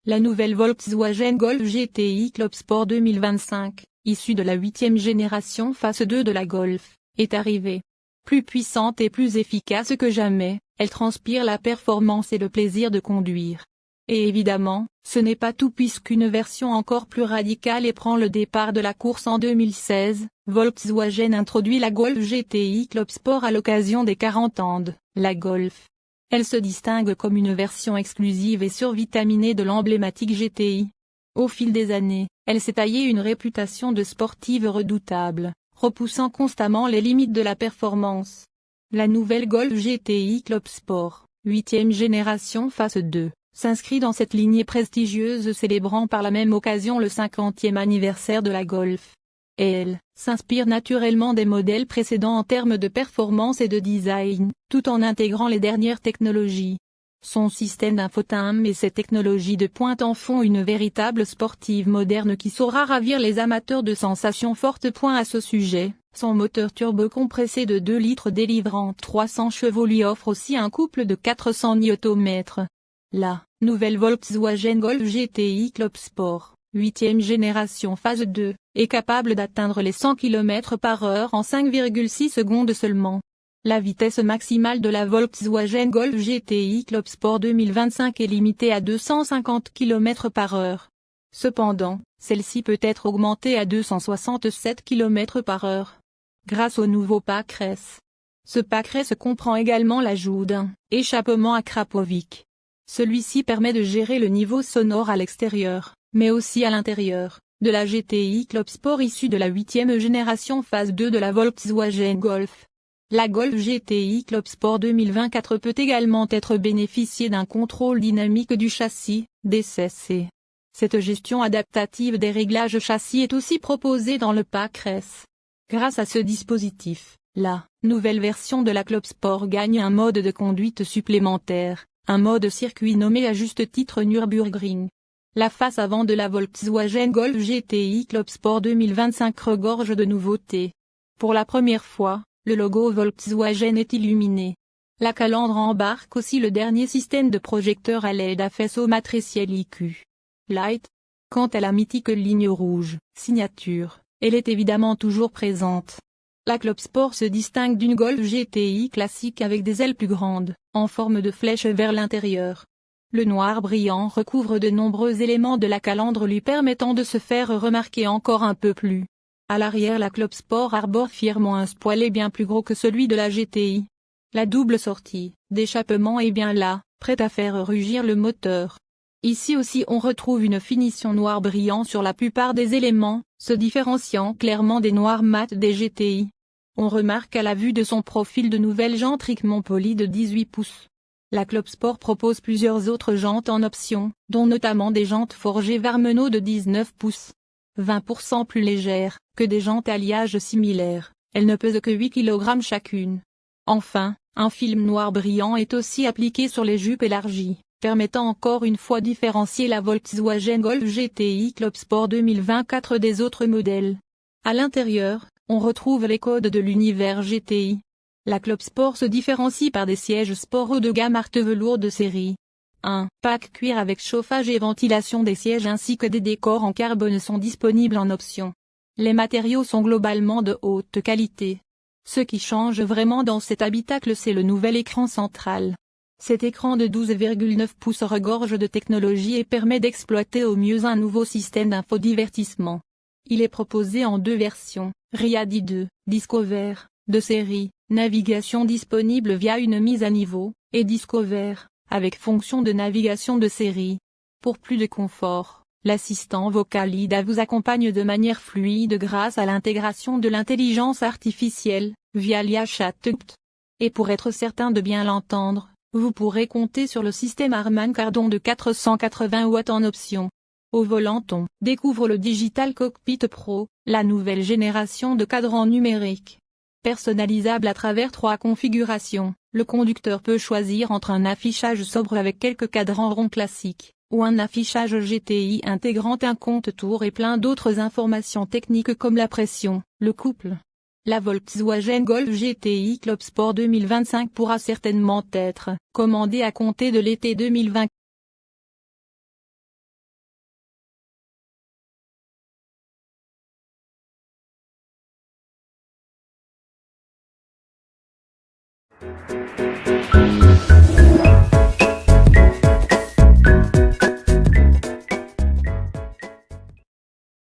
La nouvelle Volkswagen Golf GTI Club Sport 2025, issue de la 8e génération phase 2 de la Golf, est arrivée. Plus puissante et plus efficace que jamais, elle transpire la performance et le plaisir de conduire. Et évidemment, ce n'est pas tout puisqu'une version encore plus radicale et prend le départ de la course en 2016, Volkswagen introduit la Golf GTI Club Sport à l'occasion des 40 ans de la Golf. Elle se distingue comme une version exclusive et survitaminée de l'emblématique GTI. Au fil des années, elle s'est taillée une réputation de sportive redoutable, repoussant constamment les limites de la performance. La nouvelle Golf GTI Club Sport, 8e génération phase 2, s'inscrit dans cette lignée prestigieuse célébrant par la même occasion le 50e anniversaire de la Golf. Et elle s'inspire naturellement des modèles précédents en termes de performance et de design, tout en intégrant les dernières technologies. Son système d'infotainment et ses technologies de pointe en font une véritable sportive moderne qui saura ravir les amateurs de sensations fortes. À ce sujet, son moteur turbo-compressé de 2 litres délivrant 300 chevaux lui offre aussi un couple de 400 Nm. La nouvelle Volkswagen Golf GTI Club Sport, 8e génération phase 2, est capable d'atteindre les 100 km/h en 5,6 secondes seulement. La vitesse maximale de la Volkswagen Golf GTI Club Sport 2025 est limitée à 250 km/h. Cependant, celle-ci peut être augmentée à 267 km/h. Grâce au nouveau Packress. Ce Packress comprend également l'ajout d'un échappement à Krapovic. Celui-ci permet de gérer le niveau sonore à l'extérieur, mais aussi à l'intérieur, de la GTI Club Sport issue de la 8e génération phase 2 de la Volkswagen Golf. La Golf GTI Club Sport 2024 peut également être bénéficiée d'un contrôle dynamique du châssis, DCC. Cette gestion adaptative des réglages châssis est aussi proposée dans le Packress. Grâce à ce dispositif, la nouvelle version de la Club Sport gagne un mode de conduite supplémentaire, un mode circuit nommé à juste titre Nürburgring. La face avant de la Volkswagen Golf GTI Club Sport 2025 regorge de nouveautés. Pour la première fois, le logo Volkswagen est illuminé. La calandre embarque aussi le dernier système de projecteur à LED à faisceau matriciel IQ. Light. Quant à la mythique ligne rouge, signature, elle est évidemment toujours présente. La Club Sport se distingue d'une Golf GTI classique avec des ailes plus grandes, en forme de flèche vers l'intérieur. Le noir brillant recouvre de nombreux éléments de la calandre lui permettant de se faire remarquer encore un peu plus. À l'arrière, la Club Sport arbore fièrement un spoiler bien plus gros que celui de la GTI. La double sortie d'échappement est bien là, prête à faire rugir le moteur. Ici aussi on retrouve une finition noir brillant sur la plupart des éléments, se différenciant clairement des noirs mat des GTI. On remarque à la vue de son profil de nouvelles jantes Rickman polies de 18 pouces. La Club Sport propose plusieurs autres jantes en option, dont notamment des jantes forgées Varmeno de 19 pouces. 20% plus légères que des jantes alliage similaires, elles ne pesent que 8 kg chacune. Enfin, un film noir brillant est aussi appliqué sur les jupes élargies, permettant encore une fois différencier la Volkswagen Golf GTI Club Sport 2024 des autres modèles. À l'intérieur, on retrouve les codes de l'univers GTI. La Club Sport se différencie par des sièges sport haut de gamme art velours de série. Un pack cuir avec chauffage et ventilation des sièges ainsi que des décors en carbone sont disponibles en option. Les matériaux sont globalement de haute qualité. Ce qui change vraiment dans cet habitacle, c'est le nouvel écran central. Cet écran de 12,9 pouces regorge de technologie et permet d'exploiter au mieux un nouveau système d'infodivertissement. Il est proposé en 2 versions, Ready i2, Discover, de série, navigation disponible via une mise à niveau, et Discover, avec fonction de navigation de série. Pour plus de confort, l'assistant vocal IDA vous accompagne de manière fluide grâce à l'intégration de l'intelligence artificielle, via l'IA Chat. Et pour être certain de bien l'entendre, vous pourrez compter sur le système Harman Kardon de 480 watts en option. Au volant, on découvre le Digital Cockpit Pro, la nouvelle génération de cadrans numériques. Personnalisable à travers 3 configurations, le conducteur peut choisir entre un affichage sobre avec quelques cadrans ronds classiques, ou un affichage GTI intégrant un compte-tours et plein d'autres informations techniques comme la pression, le couple. La Volkswagen Golf GTI Club Sport 2025 pourra certainement être commandée à compter de l'été 2020.